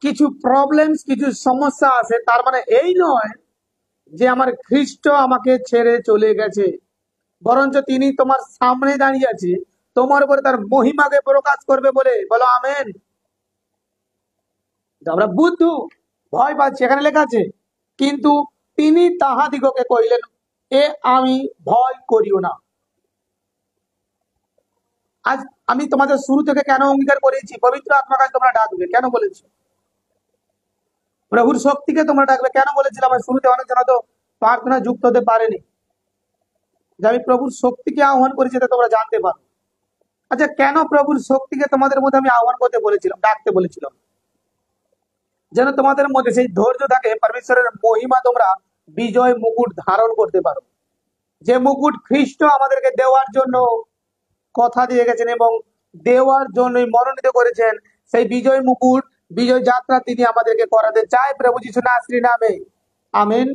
কিছু প্রবলেমস, কিছু সমস্যা আছে, তার মানে এই নয় যে আমার খ্রিস্ট আমাকে ছেড়ে চলে গেছে, বরঞ্চ তিনি তোমার সামনে দাঁড়িয়ে আছে, তোমার উপরে তার মহিমাকে প্রকাশ করবে বলে। বলো আমেন। আমরা বুদ্ধু ভয় পাচ্ছি, এখানে লেখা আছে, কিন্তু তিনি তাহাদিগকে কহিলেন, এ আমি ভয় করিও না। আজ আমি তোমাদের শুরু থেকে কেন অঙ্গীকার করেছি পবিত্র আত্মাকে তোমরা ডাকবে, কেন বলেছি? প্রভুর শক্তিকে তোমরা ডাকবে কেন বলেছিলাম? আমি শুরুতে অনেক জন তো প্রার্থনা যুক্ত হতে পারেনি, যে আমি প্রভুর শক্তিকে আহ্বান করেছি, এটা তোমরা জানতে পারো। আচ্ছা, কেন প্রভুর শক্তিকে তোমাদের মধ্যে আমি আহ্বান করতে বলেছিলাম, ডাকতে বলেছিলাম? যেন তোমাদের মধ্যে সেই ধৈর্য থাকে, পরমেশ্বরের মহিমা তোমরা বিজয় মুকুট ধারণ করতে পারো, যে মুকুট খ্রিস্ট আমাদেরকে দেওয়ার জন্য কথা দিয়ে গেছেন এবং দেওয়ার জন্যই মনোনীত করেছেন। সেই বিজয় মুকুট, বিজয় যাত্রা তিনি আমাদেরকে করাতে চায় প্রভু যিশু নাসরি নামে। আমেন।